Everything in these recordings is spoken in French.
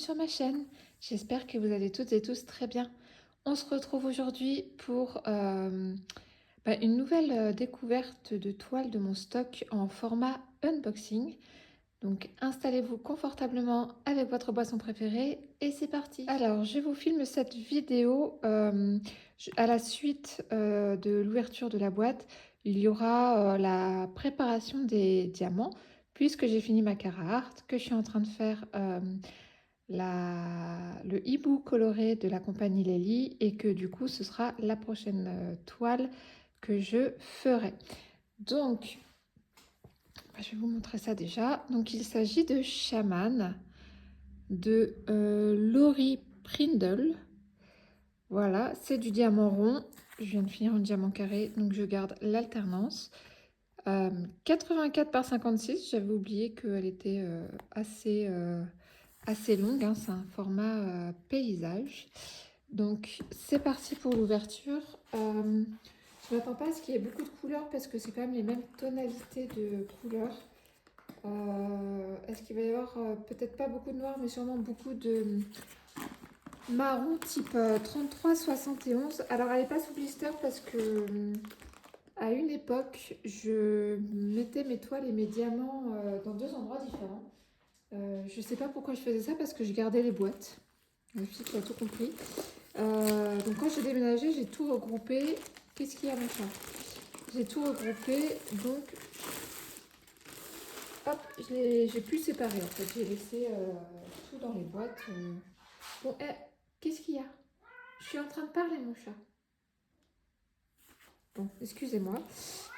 sur ma chaîne. J'espère que vous allez toutes et tous très bien. On se retrouve aujourd'hui pour une nouvelle découverte de toile de mon stock en format unboxing. Donc installez-vous confortablement avec votre boisson préférée et c'est parti. Alors je vous filme cette vidéo à la suite de l'ouverture de la boîte. Il y aura la préparation des diamants puisque j'ai fini ma cara art, que je suis en train de faire le hibou coloré de la compagnie Lely et que du coup ce sera la prochaine toile que je ferai. Donc je vais vous montrer ça déjà. Donc il s'agit de Shaman de Laurie Prindle. Voilà, c'est du diamant rond. Je viens de finir un diamant carré, donc je garde l'alternance. 84 par 56, j'avais oublié qu'elle était assez longue, hein. C'est un format paysage. Donc c'est parti pour l'ouverture. Je ne m'attends pas à ce qu'il y ait beaucoup de couleurs parce que c'est quand même les mêmes tonalités de couleurs. Est-ce qu'il va y avoir peut-être pas beaucoup de noir, mais sûrement beaucoup de marron type 33-71. Alors elle n'est pas sous blister parce que à une époque je mettais mes toiles et mes diamants dans deux endroits différents. Je sais pas pourquoi je faisais ça parce que je gardais les boîtes. La fille qui a tout compris. Donc quand j'ai déménagé, j'ai tout regroupé. Qu'est-ce qu'il y a mon chat? J'ai tout regroupé, donc hop, j'ai pu séparer en fait. J'ai laissé tout dans les boîtes. Bon, qu'est-ce qu'il y a? Je suis en train de parler mon chat. Bon, excusez-moi.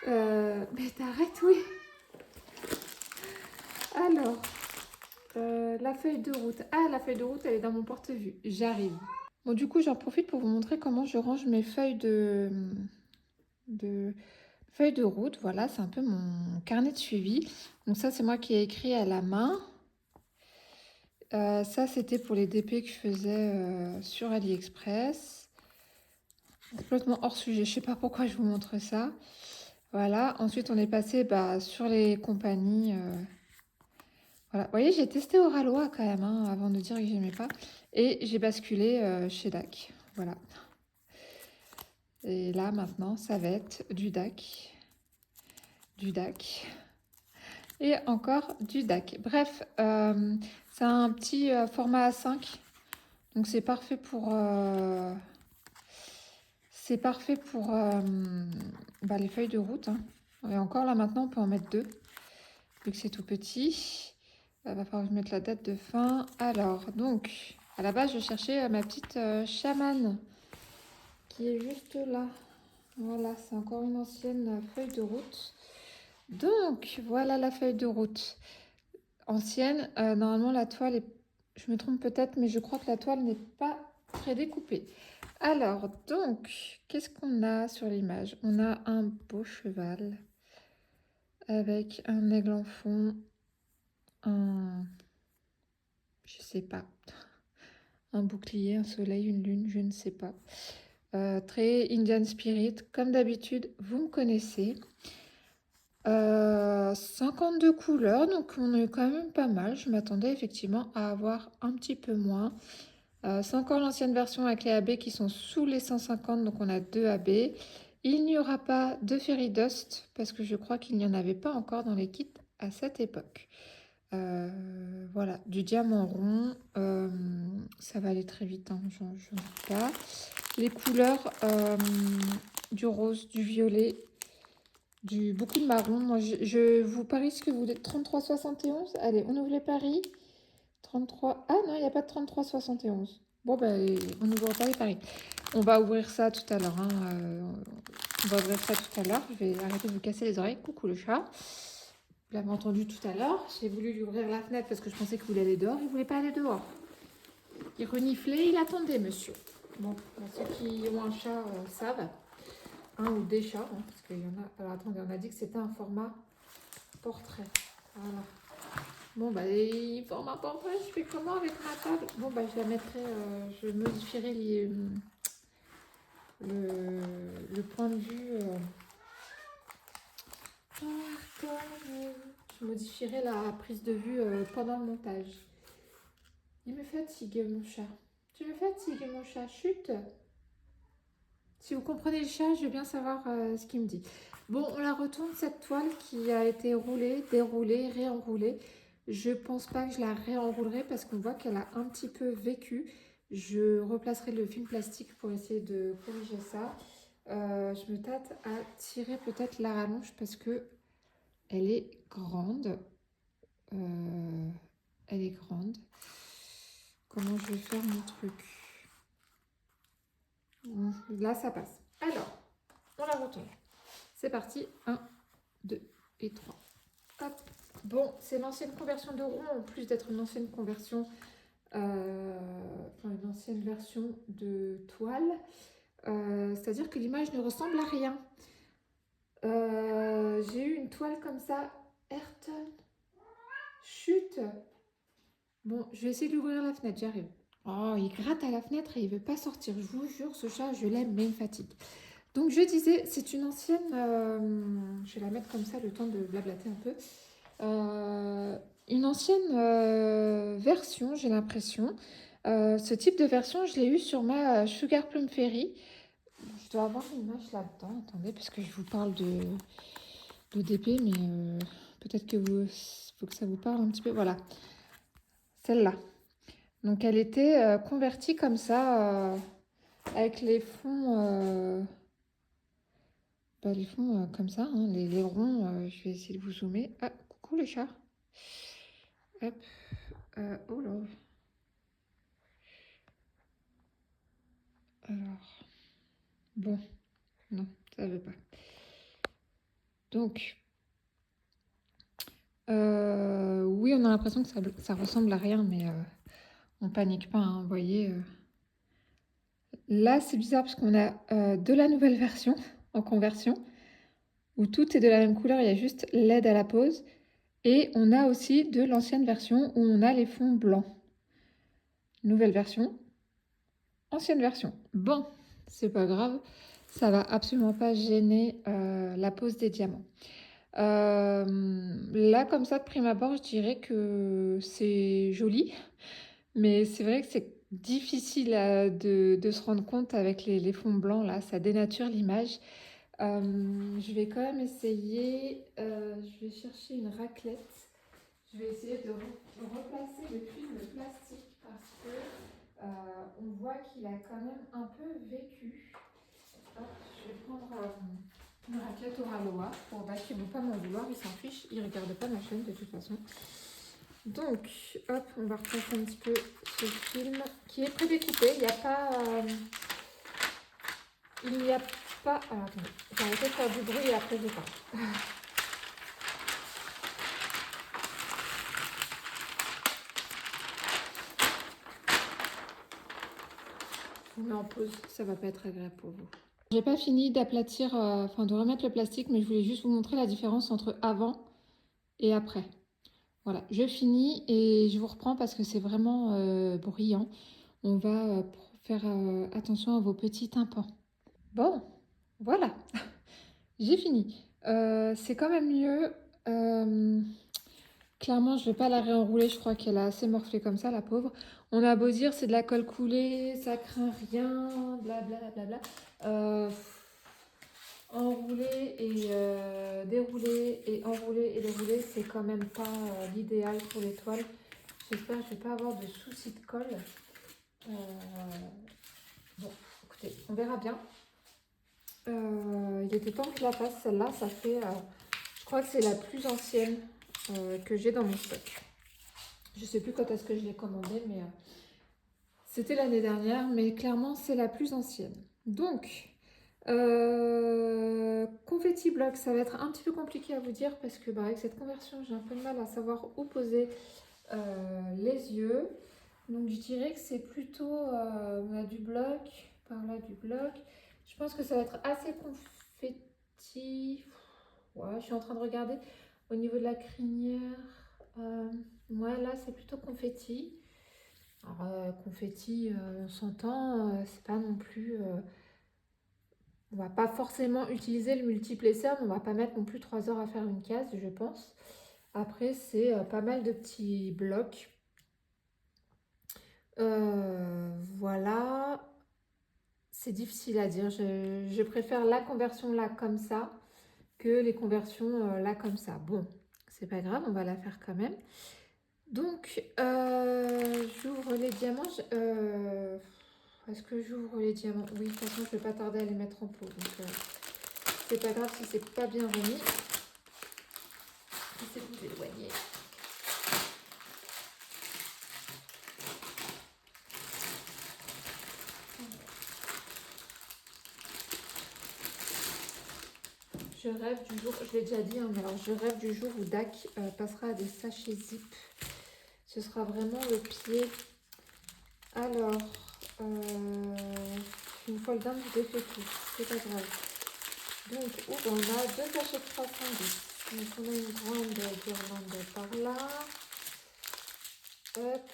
Mais t'arrêtes, oui. Alors, la feuille de route. Ah, la feuille de route, elle est dans mon porte-vue. J'arrive. Bon, du coup, j'en profite pour vous montrer comment je range mes feuilles feuilles de route. Voilà, c'est un peu mon carnet de suivi. Donc ça, c'est moi qui ai écrit à la main. Ça, c'était pour les DP que je faisais sur AliExpress. Complètement hors sujet. Je sais pas pourquoi je vous montre ça. Voilà. Ensuite, on est passé sur les compagnies. Voilà. Vous voyez, j'ai testé Oralois quand même, hein, avant de dire que j'aimais pas. Et j'ai basculé chez DAC. Voilà. Et là, maintenant, ça va être du DAC. Du DAC. Et encore du DAC. Bref, c'est un petit format A5. Donc, c'est parfait pour... les feuilles de route. Hein. Et encore là, maintenant, on peut en mettre deux. Vu que c'est tout petit. Il va falloir que je mette la date de fin. Alors, donc, à la base, je cherchais ma petite chamane qui est juste là. Voilà, c'est encore une ancienne feuille de route. Donc, voilà la feuille de route. Ancienne, normalement, la toile est... Je me trompe peut-être, mais je crois que la toile n'est pas prédécoupée. Alors, donc, qu'est-ce qu'on a sur l'image? On a un beau cheval avec un aigle en fond, je sais pas, un bouclier, un soleil, une lune, je ne sais pas. Très Indian Spirit, comme d'habitude, vous me connaissez. 52 couleurs, donc on est quand même pas mal. Je m'attendais effectivement à avoir un petit peu moins. C'est encore l'ancienne version avec les AB qui sont sous les 150, donc on a 2 AB. Il n'y aura pas de Fairy Dust parce que je crois qu'il n'y en avait pas encore dans les kits à cette époque. Voilà, du diamant rond, ça va aller très vite, hein, j'en doute pas. Les couleurs, du rose, du violet, beaucoup de marron. Moi, je vous parie ce que vous êtes 33,71. Allez, on ouvre les paris. 33. Ah non, il n'y a pas de 33,71. Bon, on n'ouvre pas les paris. On va ouvrir ça tout à l'heure. Hein. On va ouvrir ça tout à l'heure. Je vais arrêter de vous casser les oreilles. Coucou le chat. Vous l'avez entendu tout à l'heure. J'ai voulu lui ouvrir la fenêtre parce que je pensais qu'il voulait aller dehors. Il ne voulait pas aller dehors. Il reniflait, il attendait, monsieur. Bon, ceux qui ont un chat savent. Un ou des chats, hein, parce qu'il y en a... Alors attendez, on a dit que c'était un format portrait. Voilà. Bon, format portrait, je fais comment avec ma table? Bon, je la mettrai... je modifierai le point de vue... Je modifierai la prise de vue pendant le montage. Il me fatigue, mon chat. Tu me fatigues, mon chat. Chut. Si vous comprenez le chat, je veux bien savoir ce qu'il me dit. Bon, on la retourne, cette toile qui a été roulée, déroulée, réenroulée. Je pense pas que je la réenroulerai parce qu'on voit qu'elle a un petit peu vécu. Je replacerai le film plastique pour essayer de corriger ça. Je me tâte à tirer peut-être la rallonge parce que elle est grande. Elle est grande. Comment je vais faire mon truc? Là, ça passe. Alors, on la retourne. C'est parti. 1, 2 et 3. Hop. Bon, c'est l'ancienne conversion de rond, en plus d'être une ancienne conversion, une ancienne version de toile. C'est-à-dire que l'image ne ressemble à rien. J'ai eu une toile comme ça. Ayrton. Chut. Bon, je vais essayer d'ouvrir la fenêtre, j'arrive. Oh, il gratte à la fenêtre et il veut pas sortir. Je vous jure, ce chat, je l'aime, mais il fatigue. Donc, je disais, c'est une ancienne... je vais la mettre comme ça, le temps de blablater un peu. Une ancienne version, j'ai l'impression. Ce type de version, je l'ai eu sur ma Sugar Plum Fairy. Je dois avoir une image là-dedans. Attendez, parce que je vous parle d'ODP, mais peut-être que faut que ça vous parle un petit peu. Voilà, celle-là. Donc, elle était convertie comme ça, avec les fonds... les fonds comme ça, hein, les ronds. Je vais essayer de vous zoomer. Ah, coucou les chats. Hop. Oh là. Alors, bon, non, ça ne veut pas. Donc, oui, on a l'impression que ça ressemble à rien, mais on panique pas, hein, vous voyez. Là, c'est bizarre parce qu'on a de la nouvelle version en conversion, où tout est de la même couleur, il y a juste l'aide à la pose. Et on a aussi de l'ancienne version où on a les fonds blancs. Nouvelle version, ancienne version. Bon, c'est pas grave, ça va absolument pas gêner la pose des diamants. Là, comme ça, de prime abord, je dirais que c'est joli, mais c'est vrai que c'est difficile de se rendre compte avec les fonds blancs, là, ça dénature l'image. Je vais quand même essayer, je vais chercher une raclette. Je vais essayer de replacer le film plastique parce que on voit qu'il a quand même un peu vécu. Hop, je vais prendre une raclette au Ralois pour qu'il ne veut pas m'en vouloir, il s'en fiche, il ne regarde pas ma chaîne de toute façon. Donc, hop, on va replacer un petit peu ce film qui est prédécoupé. Il n'y a pas... il n'y a pas... Alors, attendez, j'ai arrêté de faire du bruit et après je parle. Je vous mets en pause, ça va pas être agréable pour vous. J'ai pas fini d'aplatir, de remettre le plastique, mais je voulais juste vous montrer la différence entre avant et après. Voilà, je finis et je vous reprends parce que c'est vraiment bruyant. On va faire attention à vos petits tympans. Bon, voilà, j'ai fini. C'est quand même mieux. Clairement, je ne vais pas la réenrouler. Je crois qu'elle a assez morflé comme ça, la pauvre. On a beau dire, c'est de la colle coulée, ça craint rien, blablabla. Bla, bla, bla. Enrouler et dérouler et enrouler et dérouler, c'est quand même pas l'idéal pour les toiles. J'espère que je ne vais pas avoir de soucis de colle. Bon, écoutez, on verra bien. Il était temps que je la fasse, celle-là. Ça fait, je crois que c'est la plus ancienne que j'ai dans mon stock. Je ne sais plus quand est-ce que je l'ai commandée, mais c'était l'année dernière. Mais clairement, c'est la plus ancienne. Donc, confetti block, ça va être un petit peu compliqué à vous dire parce que avec cette conversion, j'ai un peu de mal à savoir où poser les yeux. Donc, je dirais que c'est plutôt, on a du bloc, par là du bloc. Je pense que ça va être assez confetti. Ouais, je suis en train de regarder au niveau de la crinière. Ouais, là, c'est plutôt confetti. Alors, confetti, on s'entend, c'est pas non plus... on va pas forcément utiliser le multiple essai, mais on va pas mettre non plus 3 heures à faire une case, je pense. Après, c'est pas mal de petits blocs. Voilà, c'est difficile à dire. Je préfère la conversion là comme ça que les conversions là comme ça. Bon, c'est pas grave, on va la faire quand même. Donc, j'ouvre les diamants. Est-ce que j'ouvre les diamants? Oui, de toute façon, je vais pas tarder à les mettre en pot. Donc, c'est pas grave si c'est pas bien remis. Essayez de vous éloigner. Je rêve du jour, je l'ai déjà dit, hein, mais alors je rêve du jour où DAC passera à des sachets zip. Ce sera vraiment le pied. Alors, une fois le dingue, je défais tout. C'est pas grave. Donc, on a deux sachets de 310. Donc, on a une grande guirlande par là. Hop.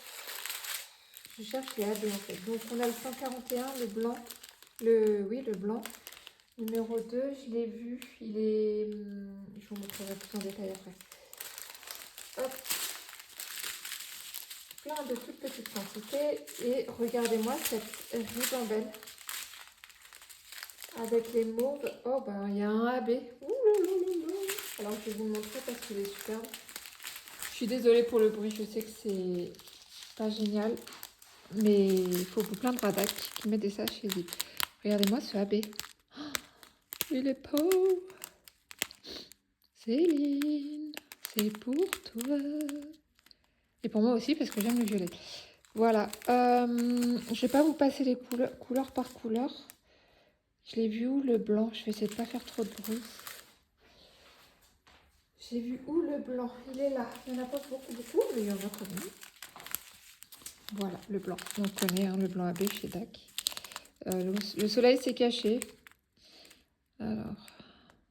Je cherche les AB en fait. Donc, on a le 141, le blanc. Oui, le blanc. Numéro 2, je l'ai vu. Il est... Je vous montrerai plus en détail après. Hop. Plein de toutes petites quantités. Et regardez-moi cette ribambelle. Avec les mauves. Oh, ben, il y a un AB. Alors, je vais vous le montrer parce qu'il est superbe. Je suis désolée pour le bruit. Je sais que c'est pas génial. Mais il faut vous plaindre à DAC qui met des sachets zip. Regardez-moi ce AB. Oh, il est beau. Céline, c'est pour toi. Et pour moi aussi parce que j'aime le violet. Voilà. Je vais pas vous passer les couleur par couleur. Je l'ai vu où le blanc? Je vais essayer de pas faire trop de bruit. J'ai vu où le blanc? Il est là. Il n'y en a pas beaucoup, mais il y en a quand même. Voilà, le blanc. On connaît hein, le blanc AB chez DAC. Le soleil s'est caché. Alors,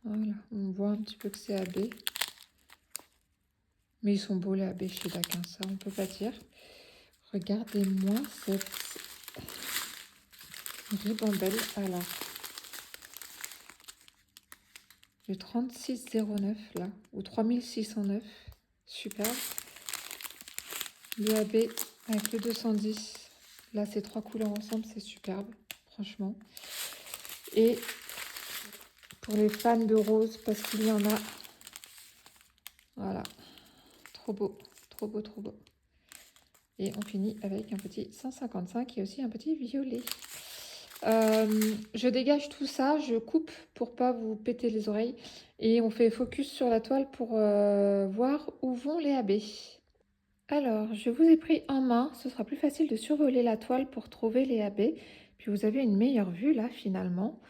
voilà. On voit un petit peu que c'est AB. Mais ils sont beaux les AB chez DAC, hein, ça on peut pas dire. Regardez-moi cette ribambelle. Alors, le 3609 là, ou 3609. Super. Le AB avec le 210. Là, ces trois couleurs ensemble, c'est superbe, franchement. Et pour les fans de rose, parce qu'il y en a. Voilà. Trop beau, trop beau, trop beau. Et on finit avec un petit 155 et aussi un petit violet. Je dégage tout ça, je coupe pour pas vous péter les oreilles. Et on fait focus sur la toile pour voir où vont les AB. Alors, je vous ai pris en main. Ce sera plus facile de survoler la toile pour trouver les AB. Puis vous avez une meilleure vue là finalement.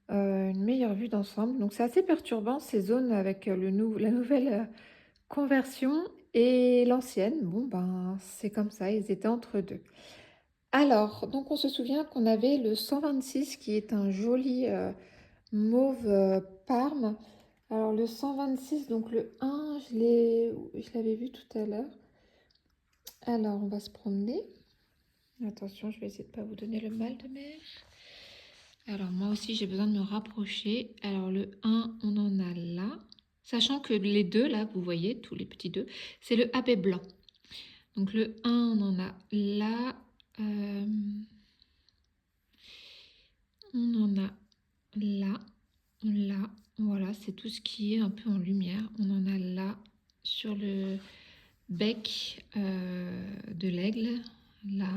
Une meilleure vue d'ensemble. Donc c'est assez perturbant ces zones avec la nouvelle conversion et l'ancienne. Bon ben c'est comme ça, ils étaient entre deux. Alors, donc on se souvient qu'on avait le 126 qui est un joli mauve parme. Alors le 126, donc le 1, je l'avais vu tout à l'heure. Alors on va se promener. Attention, je vais essayer de ne pas vous donner le mal de mer. Alors moi aussi j'ai besoin de me rapprocher. Alors le 1, on en a là. Sachant que les deux là, vous voyez, tous les petits deux, c'est le AB blanc. Donc le 1, on en a là. On en a là, là. Voilà, c'est tout ce qui est un peu en lumière. On en a là sur le bec de l'aigle, là.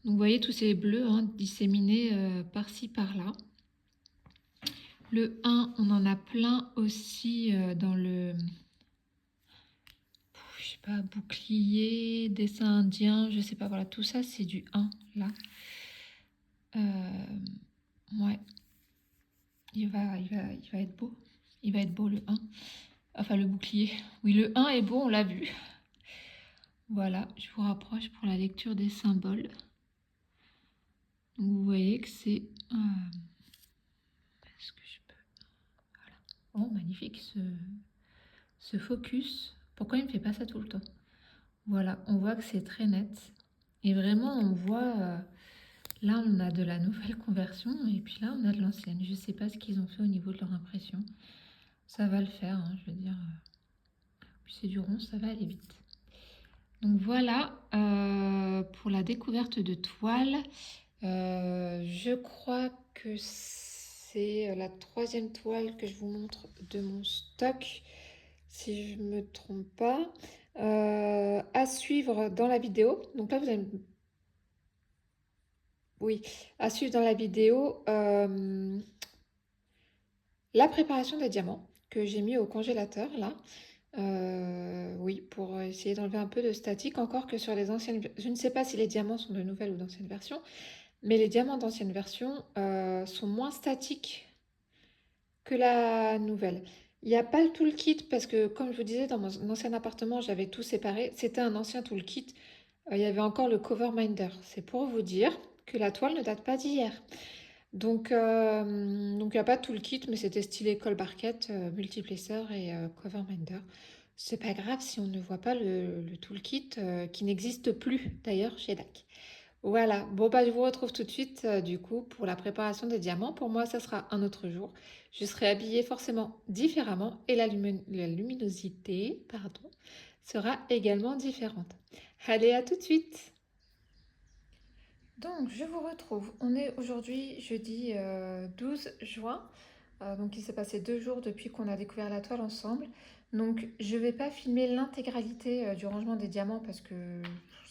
Donc vous voyez tous ces bleus hein, disséminés par-ci, par-là. Le 1, on en a plein aussi dans le, je sais pas, bouclier, dessin indien, je sais pas, voilà, tout ça c'est du 1, là. Ouais, il va être beau. Il va être beau le 1. Enfin le bouclier. Oui, le 1 est beau, on l'a vu. Voilà, je vous rapproche pour la lecture des symboles. Donc vous voyez que c'est... Est-ce que je peux... Voilà. Oh, magnifique ce focus. Pourquoi il ne me fait pas ça tout le temps? Voilà, on voit que c'est très net. Et vraiment, on voit... là, on a de la nouvelle conversion et puis là, on a de l'ancienne. Je ne sais pas ce qu'ils ont fait au niveau de leur impression. Ça va le faire, hein, je veux dire. Puis c'est du rond, ça va aller vite. Donc voilà pour la découverte de toile. Je crois que c'est la troisième toile que je vous montre de mon stock, si je ne me trompe pas. À suivre dans la vidéo. Donc là, vous allez... Oui, à suivre dans la vidéo la préparation des diamants que j'ai mis au congélateur là. Oui, pour essayer d'enlever un peu de statique, encore que sur les anciennes... Je ne sais pas si les diamants sont de nouvelles ou d'anciennes versions, mais les diamants d'ancienne version sont moins statiques que la nouvelle. Il n'y a pas le toolkit parce que, comme je vous disais, dans mon ancien appartement, j'avais tout séparé. C'était un ancien toolkit. Il y avait encore le cover minder. C'est pour vous dire que la toile ne date pas d'hier. Donc, il n'y a pas de toolkit, mais c'était stylé colle barquette, multiplacer et cover minder. C'est pas grave si on ne voit pas le toolkit qui n'existe plus d'ailleurs chez DAC. Voilà, bon bah je vous retrouve tout de suite du coup pour la préparation des diamants. Pour moi ça sera un autre jour. Je serai habillée forcément différemment et la luminosité pardon, sera également différente. Allez, à tout de suite. Donc je vous retrouve. On est aujourd'hui jeudi 12 juin. Donc il s'est passé 2 jours depuis qu'on a découvert la toile ensemble. Donc je vais pas filmer l'intégralité du rangement des diamants parce que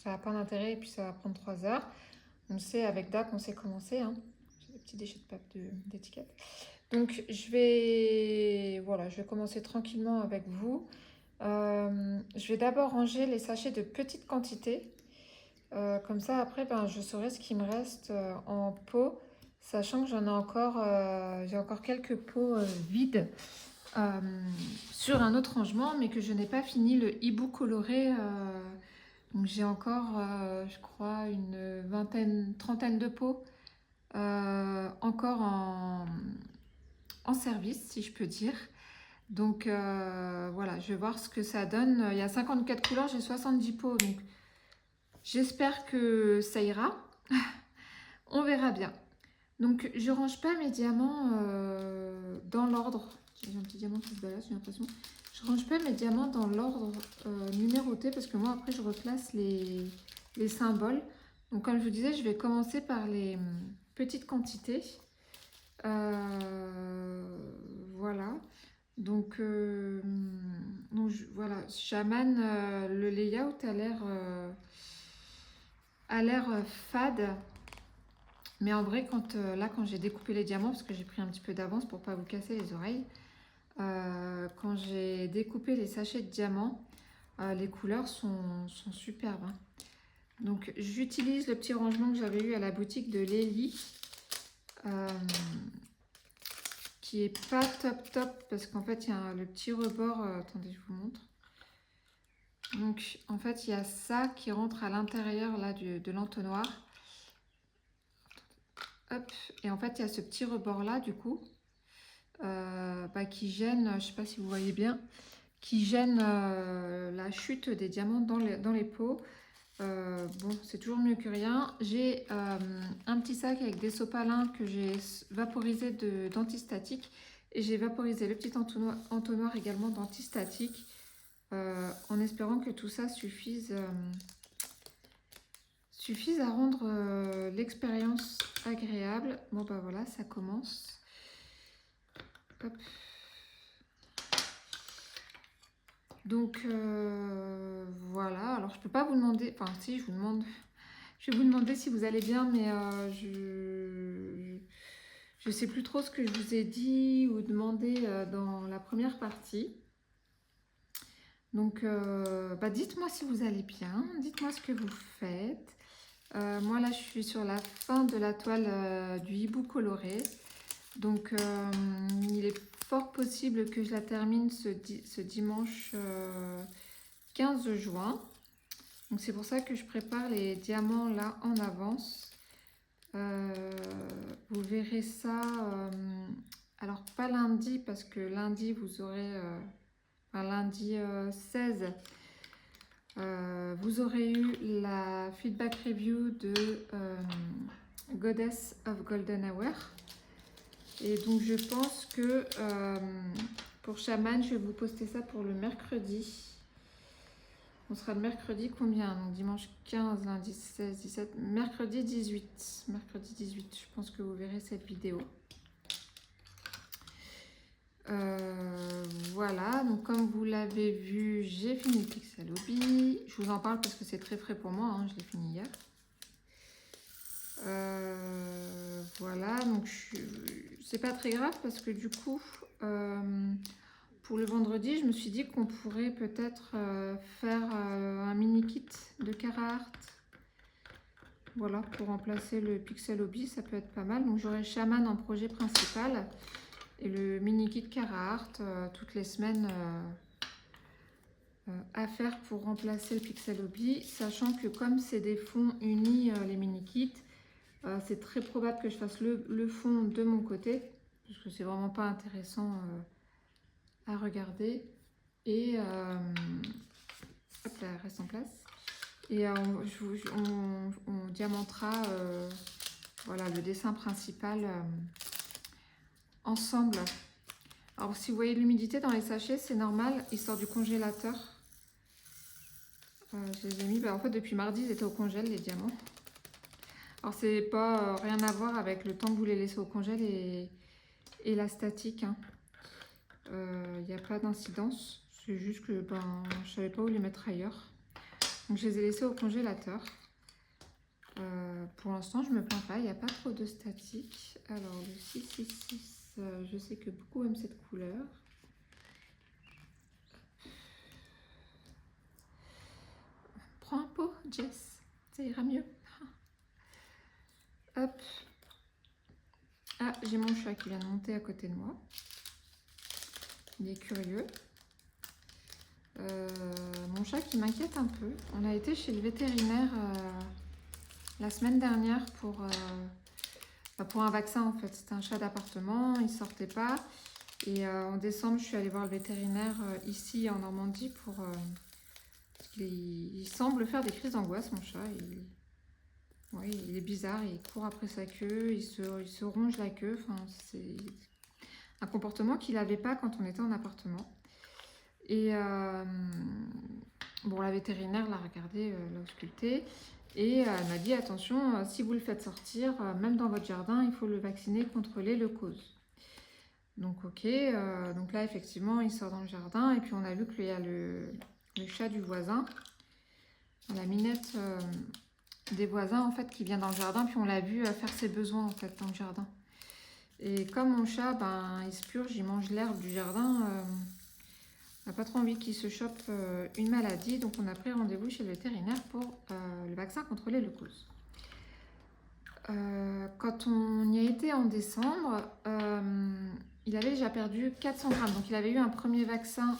ça n'a pas d'intérêt et puis ça va prendre 3 heures. On sait, avec DAC, on sait commencer. Hein. J'ai des petits déchets de papier d'étiquette. Donc, voilà, je vais commencer tranquillement avec vous. Je vais d'abord ranger les sachets de petite quantité. Comme ça, après, ben, je saurai ce qui me reste en pot, sachant que j'ai encore quelques pots vides euh, sur un autre rangement, mais que je n'ai pas fini le hibou coloré. Donc j'ai encore, je crois, une vingtaine, trentaine de pots encore en service, si je peux dire. Donc voilà, je vais voir ce que ça donne. Il y a 54 couleurs, j'ai 70 pots, donc j'espère que ça ira. On verra bien. Donc je range pas mes diamants dans l'ordre. J'ai un petit diamant qui se balade, j'ai l'impression. Je range pas mes diamants dans l'ordre numéroté parce que moi après je replace les symboles. Donc comme je vous disais, je vais commencer par les petites quantités. Voilà. Donc, voilà, Shaman, le layout a l'air fade. Mais en vrai, quand j'ai découpé les diamants, parce que j'ai pris un petit peu d'avance pour pas vous casser les oreilles, quand j'ai découpé les sachets de diamants, les couleurs sont superbes. Hein. Donc j'utilise le petit rangement que j'avais eu à la boutique de Lélie, qui est pas top parce qu'en fait il y a le petit rebord. Attendez, je vous montre. Donc en fait il y a ça qui rentre à l'intérieur là de l'entonnoir. Hop, et en fait il y a ce petit rebord là du coup qui gêne, je sais pas si vous voyez bien, qui gêne la chute des diamants dans les pots. Bon, c'est toujours mieux que rien. J'ai un petit sac avec des sopalins que j'ai vaporisé d'antistatique et j'ai vaporisé le petit entonnoir également d'antistatique en espérant que tout ça suffise à rendre l'expérience agréable. Bon bah voilà, ça commence. Hop. Donc voilà, alors je peux pas vous demander, enfin si je vais vous demander si vous allez bien, mais je sais plus trop ce que je vous ai dit ou demandé dans la première partie. Donc dites-moi si vous allez bien, dites-moi ce que vous faites. Moi là je suis sur la fin de la toile du hibou coloré. Donc il est fort possible que je la termine ce dimanche 15 juin. Donc c'est pour ça que je prépare les diamants là en avance. Vous verrez ça, alors pas lundi parce que lundi vous aurez, lundi 16, vous aurez eu la feedback review de Goddess of Golden Hour. Et donc je pense que pour Shaman, je vais vous poster ça pour le mercredi. On sera le mercredi combien? Donc dimanche 15, lundi 16, 17, mercredi 18. Mercredi 18, je pense que vous verrez cette vidéo. Voilà, donc comme vous l'avez vu, j'ai fini le Pixel Hobby. Je vous en parle parce que c'est très frais pour moi, hein, je l'ai fini hier. Voilà, donc c'est pas très grave parce que du coup, pour le vendredi, je me suis dit qu'on pourrait peut-être faire un mini kit de Carhartt. Voilà, pour remplacer le Pixel Hobby, ça peut être pas mal. Donc j'aurai Shaman en projet principal et le mini kit Carhartt toutes les semaines à faire pour remplacer le Pixel Hobby, sachant que comme c'est des fonds unis les mini kits, c'est très probable que je fasse le fond de mon côté, parce que c'est vraiment pas intéressant à regarder. Et hop là, elle reste en place. Et on diamantera voilà, le dessin principal ensemble. Alors si vous voyez l'humidité dans les sachets, c'est normal, il sort du congélateur. Je les ai mis, en fait depuis mardi ils étaient au congèle les diamants. Alors c'est pas rien à voir avec le temps que vous les laissez au congèle et la statique. Il n'y a pas d'incidence, c'est juste que je savais pas où les mettre ailleurs. Donc je les ai laissés au congélateur. Pour l'instant je me plains pas, il n'y a pas trop de statique. Alors le 666, je sais que beaucoup aiment cette couleur. Prends un pot, Jess, ça ira mieux. Hop. Ah, j'ai mon chat qui vient de monter à côté de moi. Il est curieux. Mon chat qui m'inquiète un peu. On a été chez le vétérinaire la semaine dernière pour un vaccin en fait. C'était un chat d'appartement, il sortait pas. Et en décembre, je suis allée voir le vétérinaire ici en Normandie pour... parce qu'il semble faire des crises d'angoisse, mon chat. Ouais, il est bizarre, il court après sa queue, il se ronge la queue. Enfin, c'est un comportement qu'il n'avait pas quand on était en appartement. Et bon, la vétérinaire l'a regardé, l'a ausculté. Et elle m'a dit, attention, si vous le faites sortir, même dans votre jardin, il faut le vacciner contre les leucoses. Donc ok, donc là effectivement, il sort dans le jardin. Et puis on a vu qu'il y a le chat du voisin, la minette des voisins en fait qui vient dans le jardin, puis on l'a vu faire ses besoins en fait dans le jardin. Et comme mon chat, il se purge, il mange l'herbe du jardin, on n'a pas trop envie qu'il se chope une maladie, donc on a pris rendez-vous chez le vétérinaire pour le vaccin contre les leucoses. Quand on y a été en décembre, il avait déjà perdu 400 grammes, donc il avait eu un premier vaccin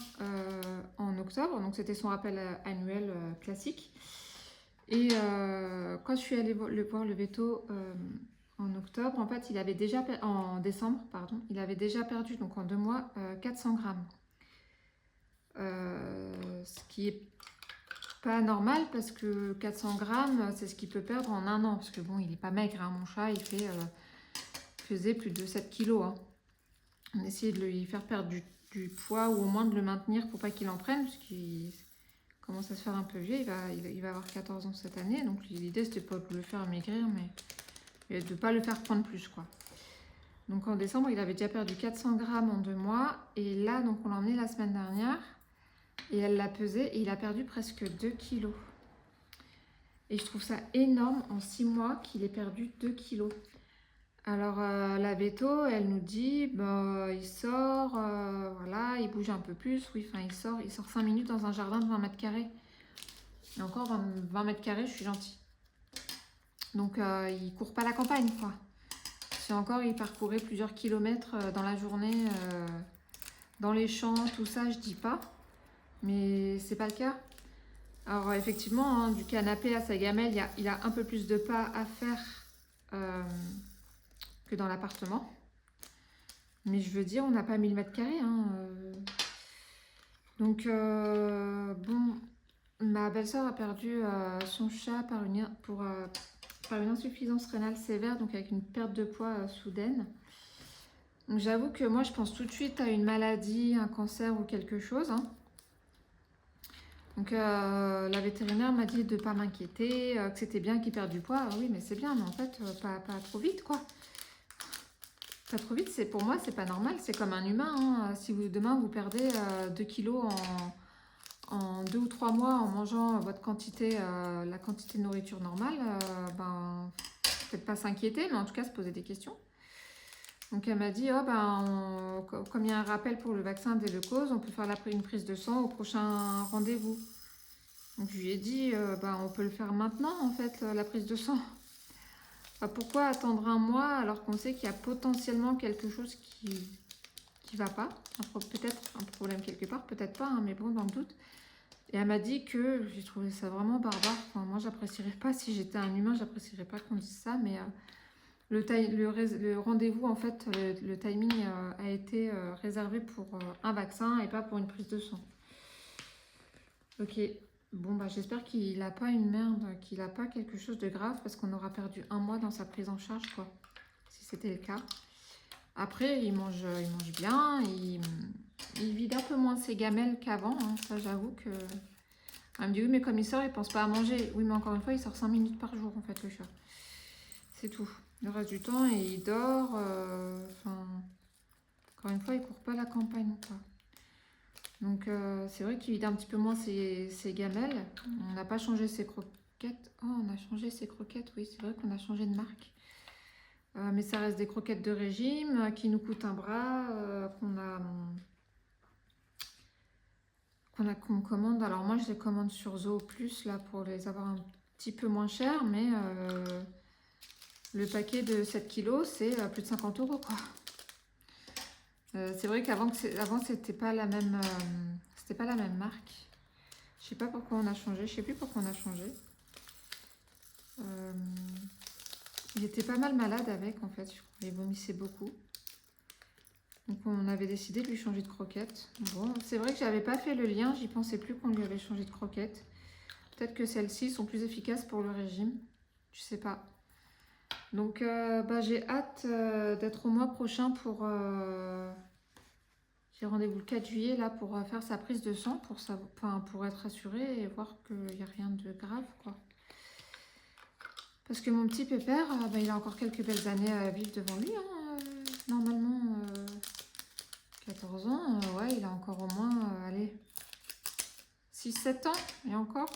en octobre, donc c'était son rappel annuel classique. Et quand je suis allée voir le véto en octobre, en fait, en décembre, pardon, il avait déjà perdu, donc en 2 mois, 400 grammes. Ce qui est pas normal parce que 400 grammes, c'est ce qu'il peut perdre en 1 an. Parce que bon, il est pas maigre, hein, mon chat, il faisait plus de 7 kilos. Hein. On essayait de lui faire perdre du poids ou au moins de le maintenir pour pas qu'il en prenne, parce qu'il commence à se faire un peu vieux, il va avoir 14 ans cette année, donc l'idée c'était pas de le faire maigrir, mais de pas le faire prendre plus quoi. Donc en décembre, il avait déjà perdu 400 grammes en 2 mois, et là, donc on l'a emmené la semaine dernière, et elle l'a pesé, et il a perdu presque 2 kilos. Et je trouve ça énorme en 6 mois qu'il ait perdu 2 kilos. Alors la véto, elle nous dit, il sort, voilà, il bouge un peu plus, oui, enfin il sort 5 minutes dans un jardin de 20 mètres carrés. Et encore 20 mètres carrés, je suis gentille. Donc il court pas la campagne, quoi. Si encore il parcourait plusieurs kilomètres dans la journée, dans les champs, tout ça, je dis pas. Mais c'est pas le cas. Alors effectivement, hein, du canapé à sa gamelle, il a un peu plus de pas à faire que dans l'appartement. Mais je veux dire, on n'a pas 1000 mètres carrés. Hein, Donc, bon, ma belle-sœur a perdu son chat par une insuffisance rénale sévère, donc avec une perte de poids soudaine. Donc j'avoue que moi, je pense tout de suite à une maladie, un cancer ou quelque chose. Hein. Donc la vétérinaire m'a dit de ne pas m'inquiéter, que c'était bien qu'il perde du poids. Ah oui, mais c'est bien, mais en fait, pas trop vite, quoi. Pas trop vite, pour moi, c'est pas normal. C'est comme un humain, hein. Si demain, vous perdez 2 kilos en 2 ou 3 mois en mangeant votre quantité, la quantité de nourriture normale, ben, peut-être pas s'inquiéter, mais en tout cas se poser des questions. Donc elle m'a dit, oh, ben, comme il y a un rappel pour le vaccin des leucoses, on peut faire une prise de sang au prochain rendez-vous. Donc je lui ai dit, ben, on peut le faire maintenant en fait, la prise de sang. Enfin, pourquoi attendre un mois alors qu'on sait qu'il y a potentiellement quelque chose qui va pas, peut-être un problème quelque part, peut-être pas, hein, mais bon, dans le doute. Et elle m'a dit que j'ai trouvé ça vraiment barbare. Enfin, moi, j'apprécierais pas, si j'étais un humain, j'apprécierais pas qu'on dise ça, mais le rendez-vous, en fait, le timing a été réservé pour un vaccin et pas pour une prise de sang. Ok, bon, bah, j'espère qu'il n'a pas une merde, qu'il n'a pas quelque chose de grave, parce qu'on aura perdu un mois dans sa prise en charge, quoi, si c'était le cas. Après, il mange bien, il vide un peu moins ses gamelles qu'avant, hein, ça j'avoue que... Elle me dit oui, mais comme il sort, il pense pas à manger. Oui, mais encore une fois, il sort 5 minutes par jour, en fait, le chat. C'est tout. Le reste du temps, il dort. Enfin, encore une fois, il court pas la campagne, quoi. Donc, c'est vrai qu'il vide un petit peu moins ses gamelles. On n'a pas changé ses croquettes. Oh, on a changé ses croquettes. Oui, c'est vrai qu'on a changé de marque. Mais ça reste des croquettes de régime qui nous coûtent un bras, qu'on commande. Alors moi je les commande sur Zoo Plus là pour les avoir un petit peu moins cher, mais le paquet de 7 kilos c'est plus de 50 € quoi. C'est vrai qu'avant c'était pas la même marque. Je sais pas pourquoi on a changé, je sais plus pourquoi on a changé. Il était pas mal malade avec en fait, je crois. Il vomissait beaucoup. Donc on avait décidé de lui changer de croquette. Bon, c'est vrai que j'avais pas fait le lien, j'y pensais plus qu'on lui avait changé de croquette. Peut-être que celles-ci sont plus efficaces pour le régime. Je sais pas. Donc bah, j'ai hâte d'être au mois prochain pour... j'ai rendez-vous le 4 juillet là pour faire sa prise de sang pour être assurée et voir qu'il n'y a rien de grave quoi. Parce que mon petit pépère, bah, il a encore quelques belles années à vivre devant lui. Hein, normalement, 14 ans, ouais, il a encore au moins, allez, 6-7 ans, et encore.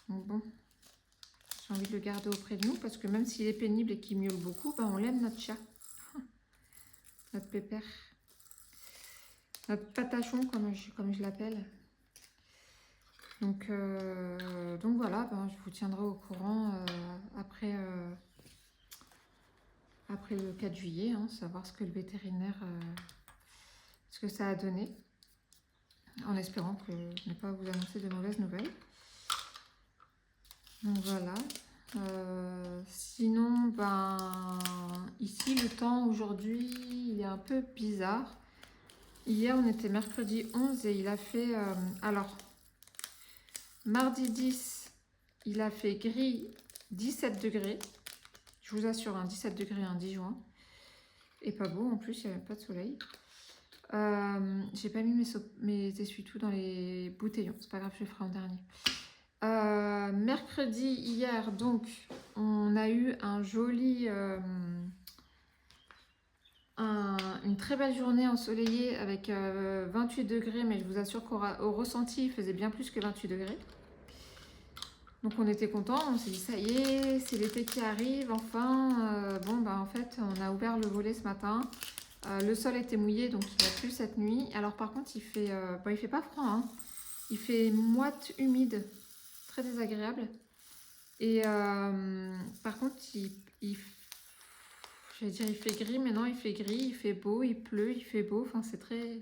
Donc bon, j'ai envie de le garder auprès de nous, parce que même s'il est pénible et qu'il miaule beaucoup, bah, on l'aime notre chat. Notre pépère. Notre patachon, comme je l'appelle. Donc voilà, ben, je vous tiendrai au courant après le 4 juillet, hein, savoir ce que le vétérinaire, ce que ça a donné, en espérant que je n'ai pas à vous annoncer de mauvaises nouvelles. Donc voilà. Sinon, ben, ici, le temps aujourd'hui, il est un peu bizarre. Hier, on était mercredi 11 et il a fait... alors, mardi 10, il a fait gris 17 degrés. Je vous assure, 17 degrés, 10 juin. Et pas beau, en plus, il n'y avait pas de soleil. J'ai pas mis mes essuie-tout dans les bouteillons. C'est pas grave, je le ferai en dernier. Mercredi, hier, donc, on a eu un joli... une très belle journée ensoleillée avec 28 degrés, mais je vous assure qu'au ressenti, il faisait bien plus que 28 degrés. Donc on était contents, on s'est dit ça y est, c'est l'été qui arrive, enfin. Bon, bah en fait, on a ouvert le volet ce matin. Le sol était mouillé, donc il a plu cette nuit. Alors par contre, il fait pas froid, hein. Il fait moite humide, très désagréable. Et par contre, j'allais dire il fait gris, mais non, il fait gris, il fait beau, il pleut, il fait beau. Enfin, c'est très...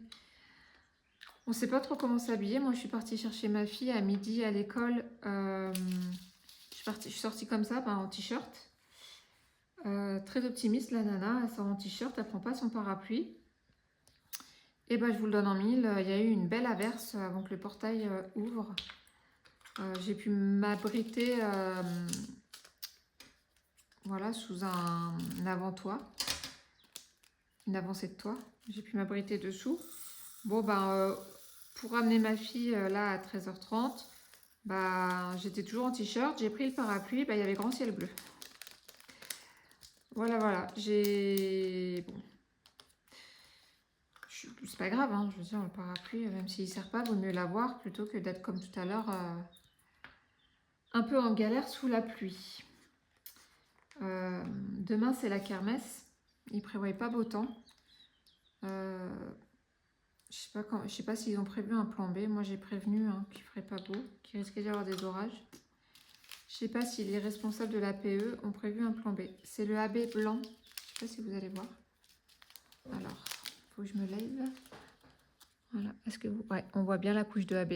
On ne sait pas trop comment s'habiller. Moi, je suis partie chercher ma fille à midi à l'école. Je suis sortie comme ça, en t-shirt. Très optimiste, la nana. Elle sort en t-shirt, elle prend pas son parapluie. Et ben, je vous le donne en mille. Il y a eu une belle averse avant que le portail ouvre. J'ai pu m'abriter voilà, sous un avant-toit. Une avancée de toit. J'ai pu m'abriter dessous. Bon, ben... pour amener ma fille là à 13h30, bah, j'étais toujours en t-shirt, j'ai pris le parapluie, bah, il y avait grand ciel bleu. Voilà, voilà, bon, c'est pas grave, hein, je veux dire, le parapluie, même s'il sert pas, vaut mieux l'avoir plutôt que d'être comme tout à l'heure, un peu en galère sous la pluie. Demain, c'est la kermesse, ils prévoient pas beau temps. Je sais pas s'ils ont prévu un plan B. Moi, j'ai prévenu qu'il ferait pas beau, qu'il risquait d'y avoir des orages. Je sais pas si les responsables de la PE ont prévu un plan B. C'est le AB blanc. Je sais pas si vous allez voir. Alors, faut que je me lève. Voilà. Est-ce que vous... Ouais, on voit bien la couche de AB.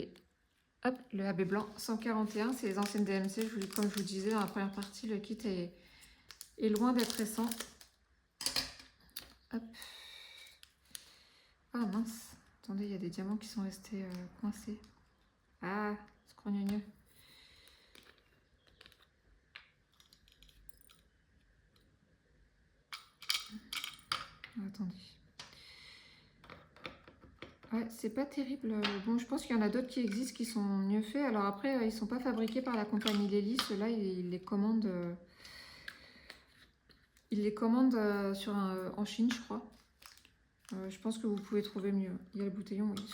Hop, le AB blanc 141, c'est les anciennes DMC. Comme je vous disais dans la première partie, le kit est loin d'être récent. Hop. Ah mince. Attendez, il y a des diamants qui sont restés coincés. Ah, scrogneux. Attendez. Ouais, c'est pas terrible. Bon, je pense qu'il y en a d'autres qui existent qui sont mieux faits. Alors après, ils sont pas fabriqués par la compagnie Lely. Ceux-là, ils les commandent. En Chine, je crois. Je pense que vous pouvez trouver mieux. Il y a le bouteillon, oui.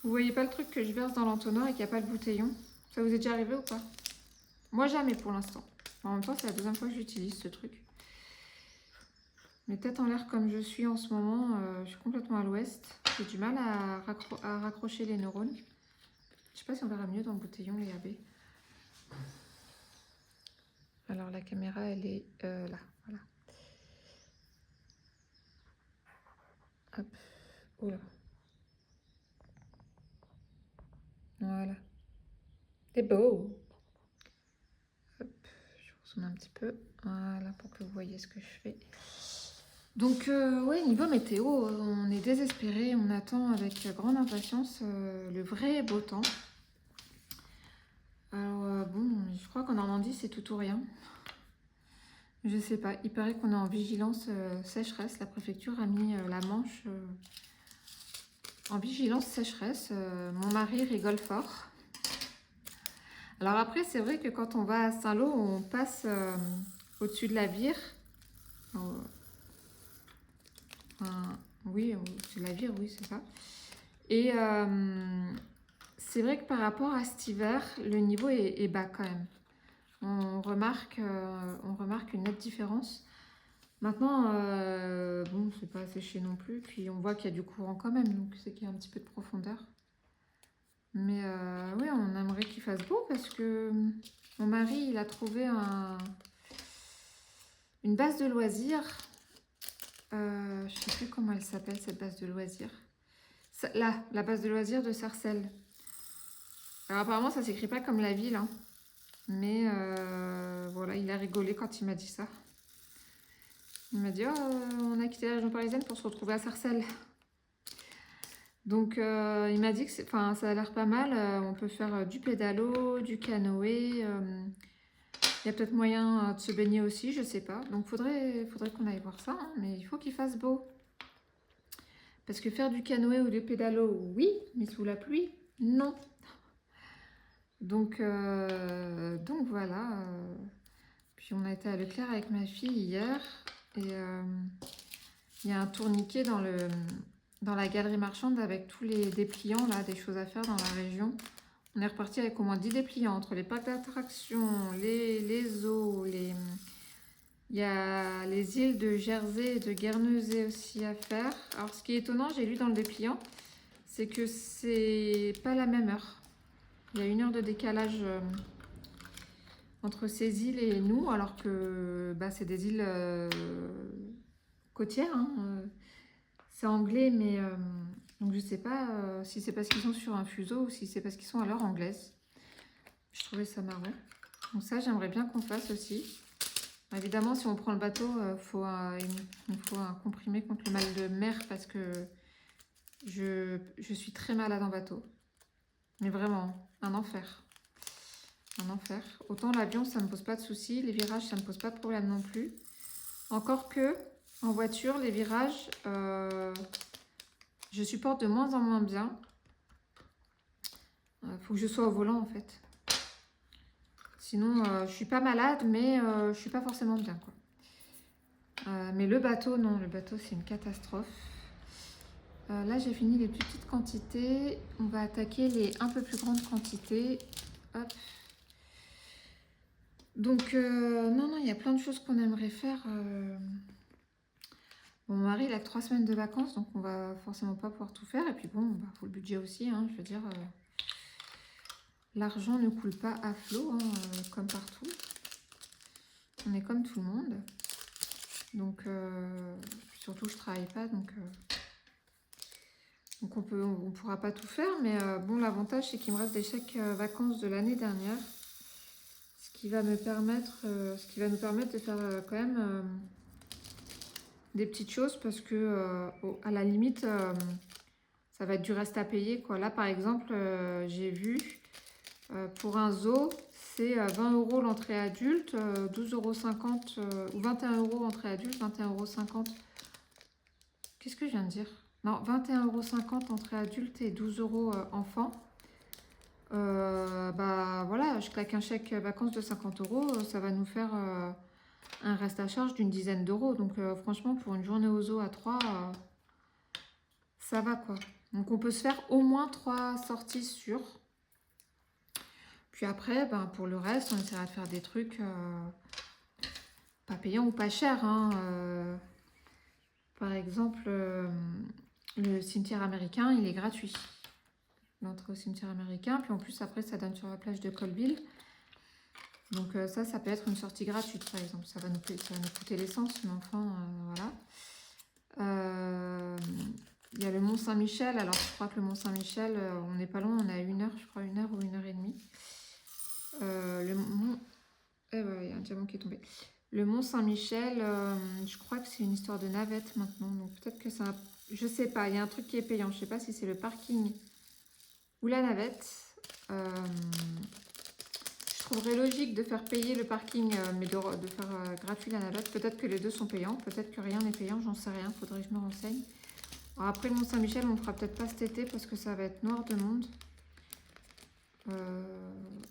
Vous voyez pas le truc que je verse dans l'entonnoir et qu'il n'y a pas le bouteillon? Ça vous est déjà arrivé ou pas? Moi, jamais pour l'instant. En même temps, c'est la deuxième fois que j'utilise ce truc. Mais tête en l'air comme je suis en ce moment, je suis complètement à l'ouest. J'ai du mal à raccrocher les neurones. Je sais pas si on verra mieux dans le bouteillon les AB. Alors la caméra, elle est là, voilà. Hop, oula. Voilà. C'est beau. Hop, je vous zoome un petit peu. Voilà, pour que vous voyez ce que je fais. Donc, ouais, niveau météo, on est désespéré. On attend avec grande impatience le vrai beau temps. Alors, bon, je crois qu'en Normandie, c'est tout ou rien. Je sais pas. Il paraît qu'on est en vigilance sécheresse. La préfecture a mis la Manche en vigilance sécheresse. Mon mari rigole fort. Alors après, c'est vrai que quand on va à Saint-Lô, on passe au-dessus de la Vire. Oui, au-dessus de la Vire, oui, c'est ça. Et c'est vrai que par rapport à cet hiver, le niveau est bas quand même. On remarque une nette différence. Maintenant, bon, c'est pas séché non plus. Puis on voit qu'il y a du courant quand même, donc c'est qu'il y a un petit peu de profondeur. Mais oui, on aimerait qu'il fasse beau parce que mon mari, il a trouvé une base de loisirs. Je sais plus comment elle s'appelle cette base de loisirs. Là, la base de loisirs de Sarcelles. Alors apparemment, ça s'écrit pas comme la ville, hein. Mais voilà, il a rigolé quand il m'a dit ça. Il m'a dit, oh, on a quitté la région parisienne pour se retrouver à Sarcelles. Donc il m'a dit que ça a l'air pas mal. On peut faire du pédalo, du canoë. Il y a peut-être moyen de se baigner aussi, je sais pas. Donc faudrait qu'on aille voir ça, hein, mais il faut qu'il fasse beau. Parce que faire du canoë ou du pédalo, oui, mais sous la pluie, non. Donc voilà. Puis on a été à Leclerc avec ma fille hier. Et il y a un tourniquet dans la galerie marchande avec tous les dépliants, là, des choses à faire dans la région. On est reparti avec au moins 10 dépliants entre les parcs d'attractions, les eaux, il y a les îles de Jersey et de Guernesey aussi à faire. Alors ce qui est étonnant, j'ai lu dans le dépliant, c'est que c'est pas la même heure. Il y a 1 heure de décalage entre ces îles et nous, alors que bah, c'est des îles côtières. Hein. C'est anglais, mais donc je sais pas si c'est parce qu'ils sont sur un fuseau ou si c'est parce qu'ils sont à l'heure anglaise. Je trouvais ça marrant. Donc ça, j'aimerais bien qu'on fasse aussi. Évidemment, si on prend le bateau, il faut un comprimé contre le mal de mer parce que je suis très malade en bateau. Mais vraiment, un enfer. Un enfer. Autant l'avion, ça ne me pose pas de soucis. Les virages, ça ne me pose pas de problème non plus. Encore que, en voiture, les virages, je supporte de moins en moins bien. Faut que je sois au volant en fait. Sinon, je suis pas malade, mais je suis pas forcément bien, quoi. Mais le bateau, non, le bateau c'est une catastrophe. Là, j'ai fini les plus petites quantités. On va attaquer les un peu plus grandes quantités. Hop. Donc, non, non, il y a plein de choses qu'on aimerait faire. Bon, mon mari, il a que 3 semaines de vacances, donc on va forcément pas pouvoir tout faire. Et puis bon, bah, faut le budget aussi, hein, je veux dire, l'argent ne coule pas à flot, hein, comme partout. On est comme tout le monde. Donc, surtout, je travaille pas, donc on pourra pas tout faire. Mais bon, l'avantage, c'est qu'il me reste des chèques vacances de l'année dernière, ce qui va nous permettre de faire quand même des petites choses, parce que à la limite, ça va être du reste à payer, quoi. Là, par exemple, j'ai vu pour un zoo, c'est 20 € l'entrée adulte, 12,50 € ou 21 € entrée adulte, 21,50 €. Qu'est-ce que je viens de dire? Non, 21,50 € entrée adulte et 12 € enfant. Bah voilà, je claque un chèque vacances de 50 €, ça va nous faire un reste à charge d'une dizaine d'euros. Donc franchement, pour une journée au zoo à 3, ça va, quoi. Donc on peut se faire au moins 3 sorties sûres. Puis après, ben, pour le reste, on essaiera de faire des trucs pas payants ou pas chers, hein. Par exemple, le cimetière américain, il est gratuit. L'entrée au cimetière américain. Puis en plus, après, ça donne sur la plage de Colville. Donc ça peut être une sortie gratuite, par exemple. Ça va nous coûter l'essence, mais enfin, voilà. Il y a le Mont Saint-Michel. Alors, je crois que le Mont Saint-Michel, on n'est pas loin, on est à 1 heure, je crois, 1 heure ou 1 heure et demie. Le Mont... Eh ouais, il y a un diamant qui est tombé. Le Mont Saint-Michel, je crois que c'est une histoire de navette maintenant. Donc peut-être que ça... Je sais pas, il y a un truc qui est payant. Je sais pas si c'est le parking ou la navette. Je trouverais logique de faire payer le parking, mais de faire gratuit la navette. Peut-être que les deux sont payants, peut-être que rien n'est payant, j'en sais rien. Faudrait que je me renseigne. Alors après le Mont Saint-Michel, on ne fera peut-être pas cet été parce que ça va être noir de monde.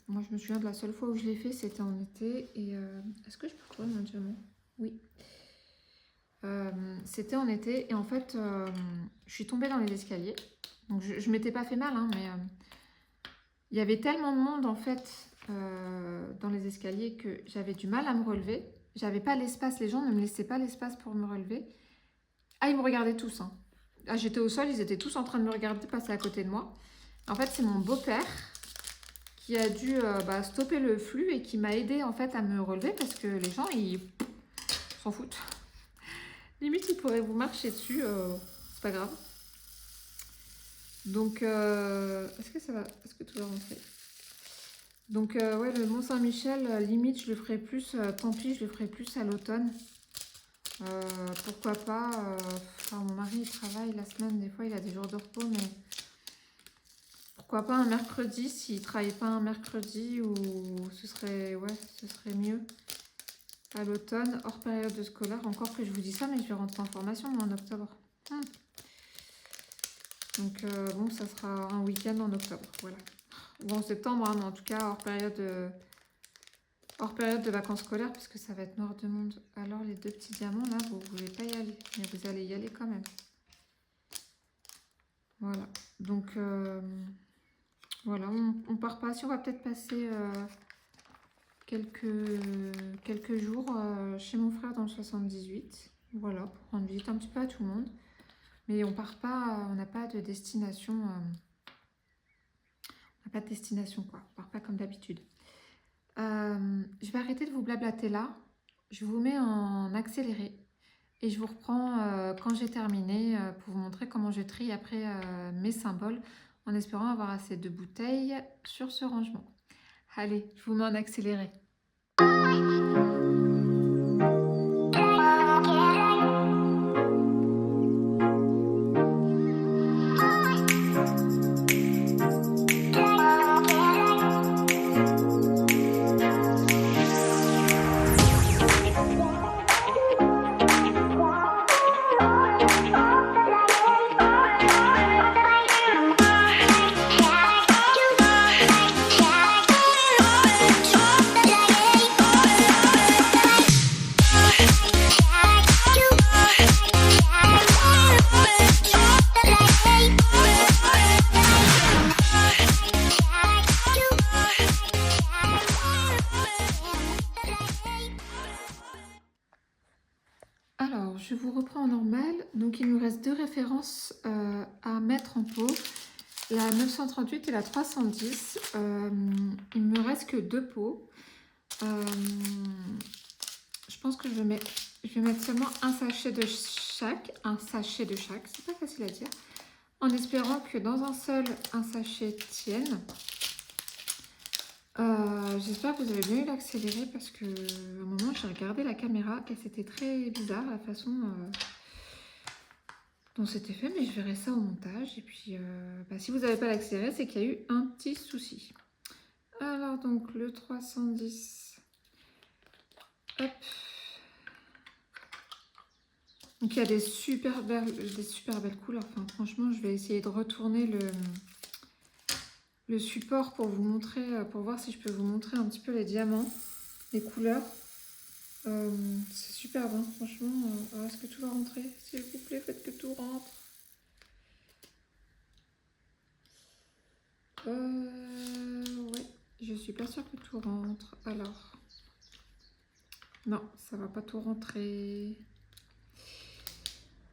Moi, je me souviens de la seule fois où je l'ai fait, c'était en été. Et est-ce que je peux trouver mon diamant? Oui. C'était en été et en fait, je suis tombée dans les escaliers. Donc, je m'étais pas fait mal, hein, mais il y avait tellement de monde en fait dans les escaliers que j'avais du mal à me relever. J'avais pas l'espace, les gens ne me laissaient pas l'espace pour me relever. Ah, ils me regardaient tous, hein. Ah, j'étais au sol, ils étaient tous en train de me regarder passer à côté de moi. En fait, c'est mon beau-père qui a dû stopper le flux et qui m'a aidé en fait à me relever parce que les gens, ils s'en foutent. Limite, ils pourraient vous marcher dessus, c'est pas grave. Donc, est-ce que ça va? Est-ce que tout va rentrer? Donc, ouais, le Mont Saint-Michel, limite, je le ferai plus, tant pis, je le ferai plus à l'automne. Pourquoi pas, mon mari il travaille la semaine, des fois il a des jours de repos, mais pourquoi pas un mercredi, s'il ne travaille pas un mercredi, ou ce serait mieux à l'automne, hors période de scolaire. Encore que je vous dis ça, mais je vais rentrer en formation moi, en octobre. Donc bon, ça sera un week-end en octobre, voilà. Ou en septembre, hein, mais en tout cas hors période de vacances scolaires, parce que ça va être noir de monde. Alors les deux petits diamants là, vous ne voulez pas y aller, mais vous allez y aller quand même. Voilà, donc voilà, on part pas. Si on va peut-être passer quelques jours chez mon frère dans le 78. Voilà, pour rendre visite un petit peu à tout le monde. Mais on part pas, on n'a pas de destination. On n'a pas de destination, quoi. On part pas comme d'habitude. Je vais arrêter de vous blablater là. Je vous mets en accéléré. Et je vous reprends quand j'ai terminé pour vous montrer comment je trie après mes symboles, en espérant avoir assez de bouteilles sur ce rangement. Allez, je vous mets en accéléré. Alors, je vous reprends en normal. Donc, il nous reste deux références à mettre en pot. La 938 et la 310. Il me reste que deux pots. Je pense que je vais mettre seulement un sachet de chaque. Un sachet de chaque, c'est pas facile à dire. En espérant que dans un seul, un sachet tienne. J'espère que vous avez bien eu l'accéléré parce que à un moment j'ai regardé la caméra et c'était très bizarre la façon dont c'était fait, mais je verrai ça au montage. Et puis si vous n'avez pas l'accéléré, c'est qu'il y a eu un petit souci. Alors donc le 310, hop. Donc il y a des super belles couleurs. Enfin franchement, je vais essayer de retourner le support pour vous montrer, pour voir si je peux vous montrer un petit peu les diamants, les couleurs. C'est super bien, franchement. Est-ce que tout va rentrer? S'il vous plaît, faites que tout rentre. Ouais, je suis pas sûre que tout rentre. Alors, non, ça va pas tout rentrer.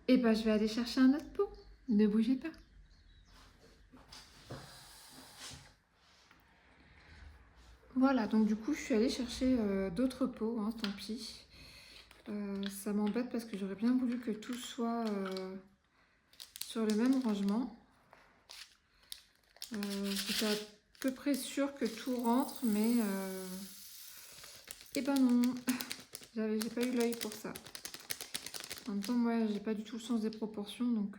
Et ben, je vais aller chercher un autre pot. Ne bougez pas. Voilà, donc du coup, je suis allée chercher d'autres pots, hein, tant pis. Ça m'embête parce que j'aurais bien voulu que tout soit sur le même rangement. J'étais à peu près sûre que tout rentre, mais eh ben non, j'ai pas eu l'œil pour ça. En même temps, moi, j'ai pas du tout le sens des proportions, donc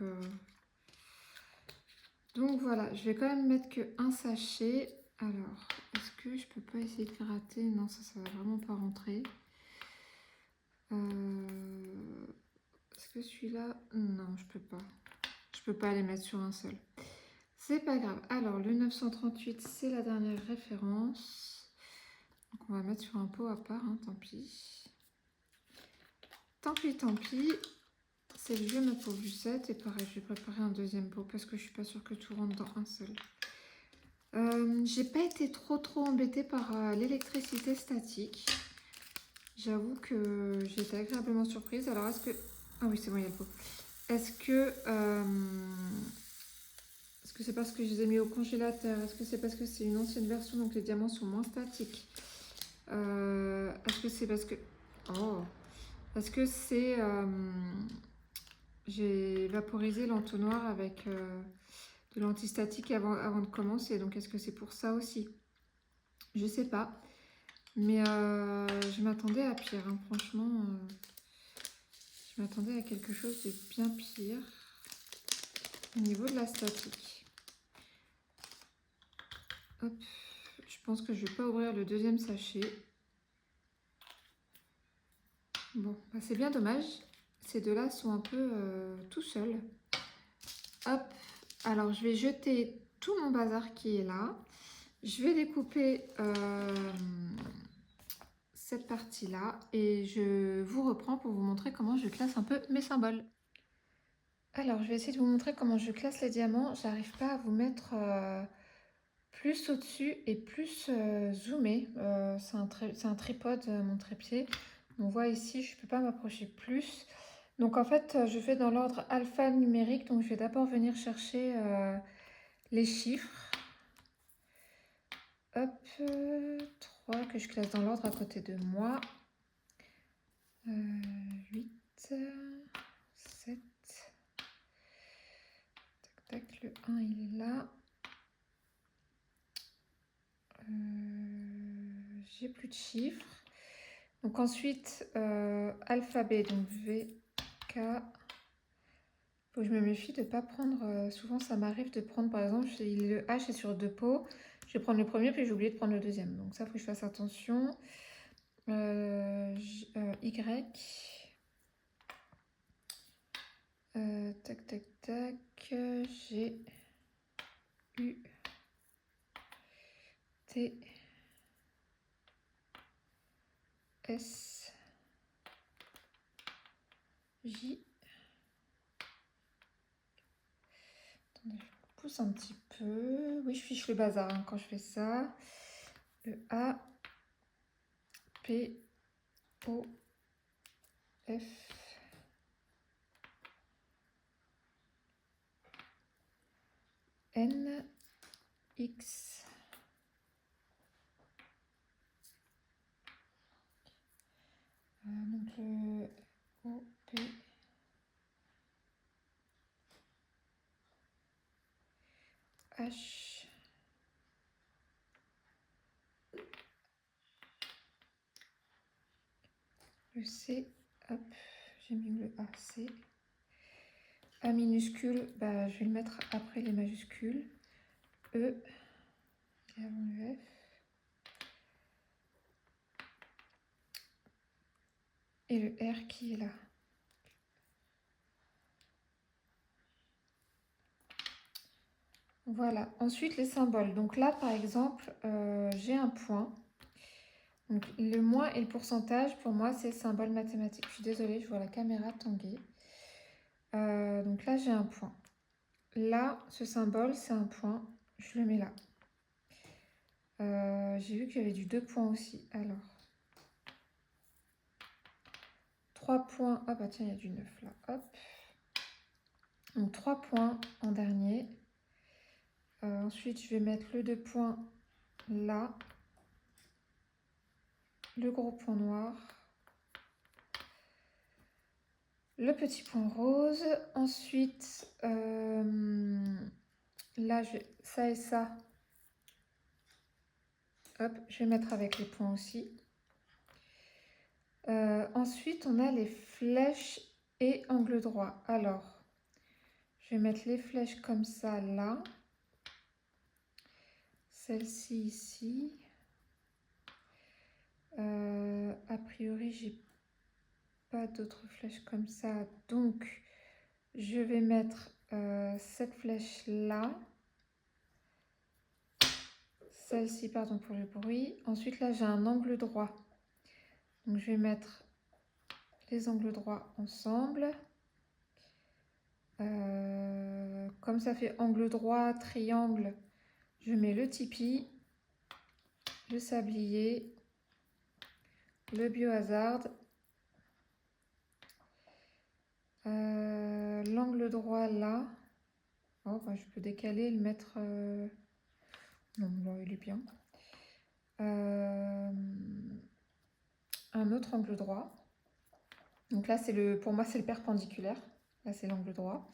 voilà, je vais quand même mettre que un sachet. Alors, est-ce que je peux pas essayer de gratter? Non, ça va vraiment pas rentrer. Est-ce que celui-là? Non, je peux pas. Je peux pas les mettre sur un seul. C'est pas grave. Alors, le 938, c'est la dernière référence. Donc, on va mettre sur un pot à part, hein, tant pis. Tant pis, tant pis. C'est le jeu ma pauvre Lucette. Et pareil, je vais préparer un deuxième pot parce que je suis pas sûre que tout rentre dans un seul. J'ai pas été trop embêtée par l'électricité statique. J'avoue que j'ai été agréablement surprise. Alors, est-ce que... Ah oui, c'est bon, il y a le pot. Est-ce que c'est parce que je les ai mis au congélateur? Est-ce que c'est parce que c'est une ancienne version, donc les diamants sont moins statiques? Est-ce que c'est parce que... Oh! Est-ce que c'est... j'ai vaporisé l'entonnoir avec de l'antistatique avant de commencer. Donc, est-ce que c'est pour ça aussi? Je sais pas. Mais je m'attendais à pire, hein. Franchement, je m'attendais à quelque chose de bien pire au niveau de la statique. Hop. Je pense que je vais pas ouvrir le deuxième sachet. Bon, c'est bien dommage. Ces deux-là sont un peu tout seuls. Hop. Alors, je vais jeter tout mon bazar qui est là. Je vais découper cette partie-là et je vous reprends pour vous montrer comment je classe un peu mes symboles. Alors, je vais essayer de vous montrer comment je classe les diamants. J'arrive pas à vous mettre plus au-dessus et plus zoomé. C'est un tripode, mon trépied. On voit ici, je ne peux pas m'approcher plus. Donc, en fait, je fais dans l'ordre alphanumérique. Donc, je vais d'abord venir chercher les chiffres. Hop, 3 que je classe dans l'ordre à côté de moi. 8, 7. Tac, tac, le 1 il est là. J'ai plus de chiffres. Donc ensuite, alphabet, donc V, K. Faut que je me méfie de ne pas prendre, souvent ça m'arrive de prendre par exemple, le H est sur 2 pots, je vais prendre le premier puis j'ai oublié de prendre le deuxième. Donc ça, il faut que je fasse attention. Y. Tac, tac, tac. G. U. T. S. J. Attendez, je pousse un petit peu. Oui, je fiche le bazar hein, quand je fais ça. Le A. P. O. F. N, X, donc le O, P, H, le C, hop, j'ai mis le A, C. A minuscule, bah, je vais le mettre après les majuscules. E, et avant le F. Et le R qui est là. Voilà, ensuite les symboles. Donc là, par exemple, j'ai un point. Donc le moins et le pourcentage, pour moi, c'est symbole mathématique. Je suis désolée, je vois la caméra tanguer. Donc là, j'ai un point. Là, ce symbole, c'est un point. Je le mets là. J'ai vu qu'il y avait du 2 points aussi. Alors, 3 points. Ah bah tiens, il y a du 9 là. Hop. Donc 3 points en dernier. Ensuite, je vais mettre le 2 points là. Le gros point noir. Le petit point rose. Ensuite, là, ça et ça. Hop, je vais mettre avec les points aussi. Ensuite, on a les flèches et angle droit. Alors, je vais mettre les flèches comme ça, là. Celle-ci, ici. A priori, j'ai pas d'autres flèches comme ça. Donc, je vais mettre cette flèche-là. Celle-ci, pardon pour le bruit. Ensuite, là, j'ai un angle droit. Donc, je vais mettre les angles droits ensemble. Comme ça fait angle droit, triangle, je mets le tipi, le sablier, le biohazard, l'angle droit là. Oh, bah, je peux décaler et le mettre... Non, là, il est bien. Un autre angle droit. Donc là, pour moi, c'est le perpendiculaire. Là, c'est l'angle droit.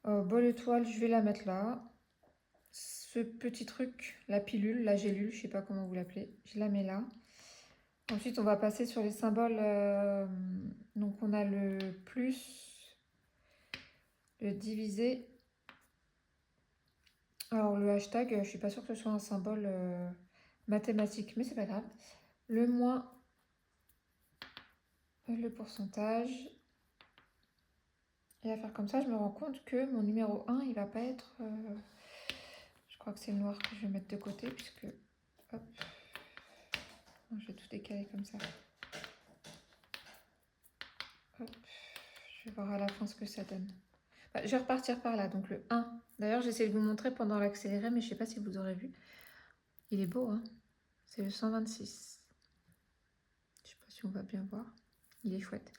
Bol étoile, je vais la mettre là. Ce petit truc, la pilule, la gélule, je ne sais pas comment vous l'appelez, je la mets là. Ensuite, on va passer sur les symboles. Donc, on a le plus, le divisé. Alors, le hashtag, je ne suis pas sûre que ce soit un symbole mathématique, mais c'est pas grave. Le moins, le pourcentage. Et à faire comme ça, je me rends compte que mon numéro 1, il va pas être... je crois que c'est le noir que je vais mettre de côté, puisque... Hop. Je vais tout décaler comme ça. Hop. Je vais voir à la fin ce que ça donne. Bah, je vais repartir par là, donc le 1. D'ailleurs, j'essaie de vous montrer pendant l'accéléré, mais je ne sais pas si vous aurez vu. Il est beau, hein? C'est le 126. Je ne sais pas si on va bien voir. Il est chouette.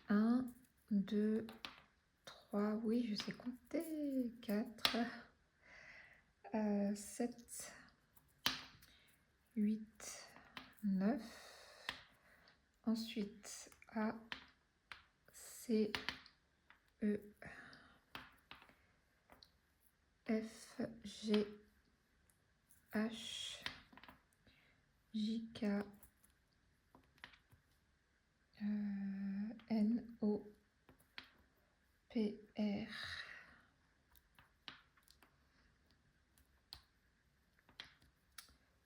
1, 2, 3, oui, je sais compter. 4, 7, 8, 9. Ensuite, A, C, E, F, G, H, J, K, N, O, P, R,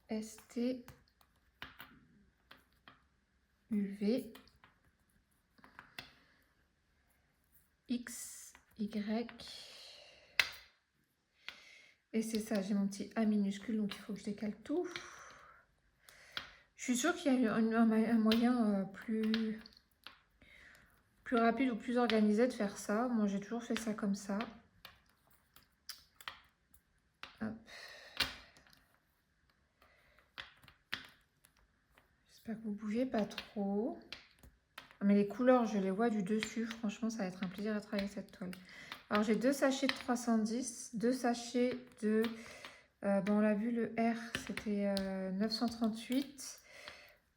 S, T, U, V, X, Y. Et c'est ça, j'ai mon petit A minuscule, donc il faut que je décale tout. Je suis sûre qu'il y a un moyen plus rapide ou plus organisé de faire ça. Moi, j'ai toujours fait ça comme ça. Hop. J'espère que vous ne bougez pas trop. Mais les couleurs, je les vois du dessus. Franchement, ça va être un plaisir à travailler cette toile. Alors, j'ai 2 sachets de 310, 2 sachets de... on l'a vu, le R, c'était 938.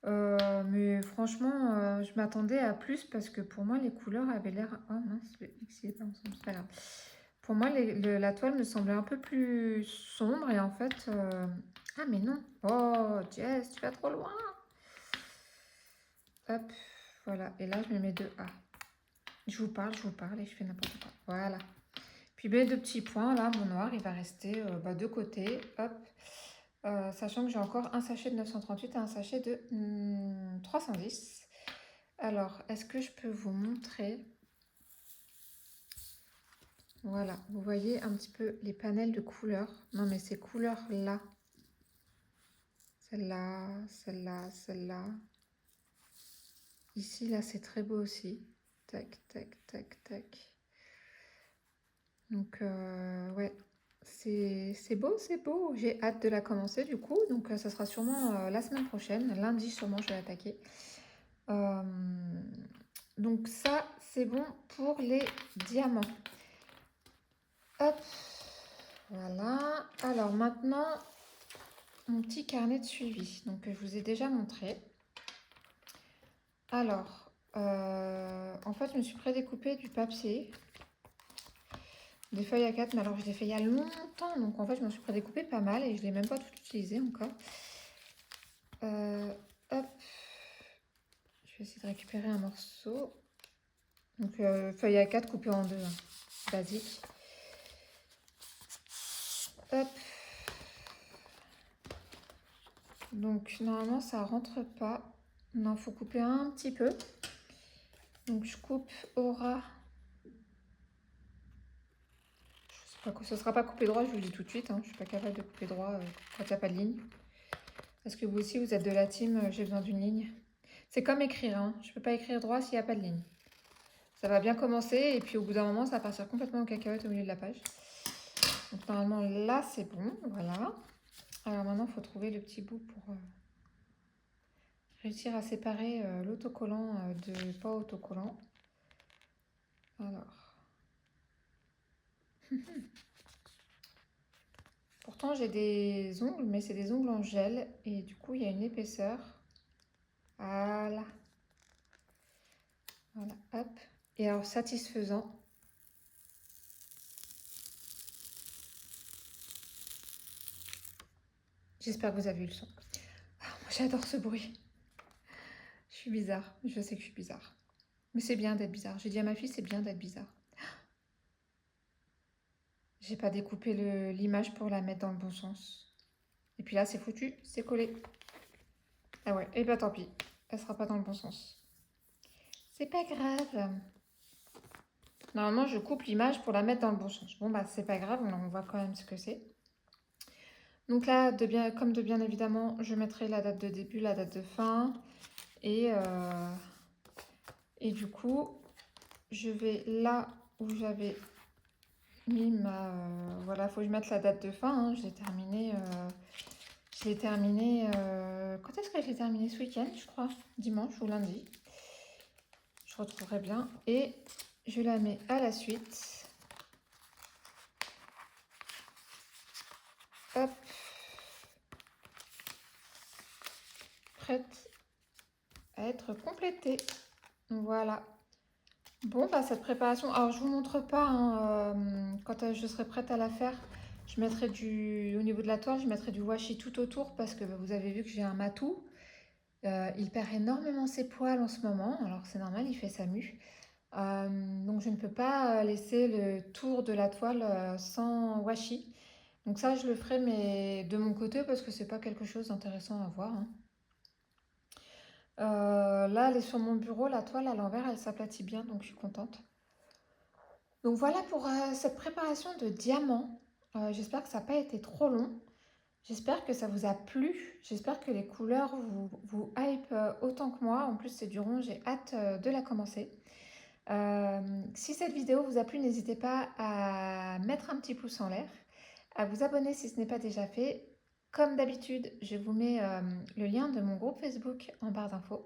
Mais franchement, je m'attendais à plus parce que pour moi, les couleurs avaient l'air... Oh mince, le X, il est pas ensemble, c'est pas grave. Pour moi, la toile me semblait un peu plus sombre et en fait... Ah, mais non. Oh, Jess, tu vas trop loin. Hop, voilà. Et là, je me mets 2A. Je vous parle et je fais n'importe quoi. Voilà. Puis mes 2 petits points, là, mon noir, il va rester de côté. Hop. Sachant que j'ai encore un sachet de 938 et un sachet de 310. Alors, est-ce que je peux vous montrer? Voilà, vous voyez un petit peu les panels de couleurs. Non, mais ces couleurs-là. Celle-là, celle-là, celle-là. Ici, là, c'est très beau aussi. Tac, tac, tac, tac. Donc, ouais, c'est beau, c'est beau. J'ai hâte de la commencer du coup. Donc, ça sera sûrement la semaine prochaine. Lundi, sûrement, je vais attaquer. Donc, ça, c'est bon pour les diamants. Hop, voilà. Alors, maintenant, mon petit carnet de suivi. Donc, je vous ai déjà montré. Alors, en fait, je me suis prédécoupé du papier. Des feuilles A4, mais alors je l'ai fait il y a longtemps, donc en fait je m'en suis prédécoupé pas mal et je ne l'ai même pas tout utilisé encore. Hop, je vais essayer de récupérer un morceau. Donc feuille A4 coupée en deux, hein. Basique. Hop. Donc normalement ça rentre pas. Non, faut couper un petit peu. Donc je coupe au ras. Ce ne sera pas coupé droit, je vous le dis tout de suite. Hein. Je ne suis pas capable de couper droit quand il n'y a pas de ligne. Parce que vous aussi, vous êtes de la team, j'ai besoin d'une ligne. C'est comme écrire, hein. Je ne peux pas écrire droit s'il n'y a pas de ligne. Ça va bien commencer et puis au bout d'un moment, ça va partir complètement en cacahuète au milieu de la page. Donc normalement, là, c'est bon. Voilà. Alors maintenant, il faut trouver le petit bout pour réussir à séparer l'autocollant de pas autocollant. Alors... Pourtant, j'ai des ongles, mais c'est des ongles en gel. Et du coup, il y a une épaisseur. Voilà. Voilà, hop. Et alors, satisfaisant. J'espère que vous avez eu le son. Ah, moi, j'adore ce bruit. Je suis bizarre. Je sais que je suis bizarre. Mais c'est bien d'être bizarre. J'ai dit à ma fille, c'est bien d'être bizarre. J'ai pas découpé l'image pour la mettre dans le bon sens. Et puis là, c'est foutu, c'est collé. Ah ouais, et bah tant pis. Elle sera pas dans le bon sens. C'est pas grave. Normalement, je coupe l'image pour la mettre dans le bon sens. Bon, bah c'est pas grave, on voit quand même ce que c'est. Donc là, comme de bien évidemment, je mettrai la date de début, la date de fin. Et du coup, je vais là où j'avais mis ma... voilà, il faut que je mette la date de fin. Hein. Je l'ai terminé... quand est-ce que je l'ai terminé? Ce week-end, je crois. Dimanche ou lundi. Je retrouverai bien. Et je la mets à la suite. Hop. Prête à être complétée. Voilà. Bon, bah cette préparation... Alors, je vous montre pas. Hein, quand je serai prête à la faire, je mettrai au niveau de la toile, je mettrai du washi tout autour parce que vous avez vu que j'ai un matou. Il perd énormément ses poils en ce moment. Alors, c'est normal, il fait sa mue. Donc je ne peux pas laisser le tour de la toile sans washi. Donc ça je le ferai mais de mon côté parce que c'est pas quelque chose d'intéressant à voir. Hein. Là elle est sur mon bureau, la toile à l'envers elle s'aplatit bien donc je suis contente. Donc voilà pour cette préparation de diamants. J'espère que ça n'a pas été trop long. J'espère que ça vous a plu. J'espère que les couleurs vous hype autant que moi. En plus c'est du rond, j'ai hâte de la commencer. Si cette vidéo vous a plu, n'hésitez pas à mettre un petit pouce en l'air, à vous abonner si ce n'est pas déjà fait. Comme d'habitude, je vous mets le lien de mon groupe Facebook en barre d'infos.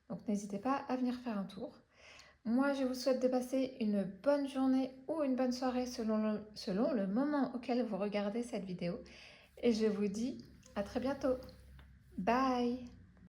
Donc n'hésitez pas à venir faire un tour. Moi, je vous souhaite de passer une bonne journée ou une bonne soirée selon le moment auquel vous regardez cette vidéo. Et je vous dis à très bientôt. Bye!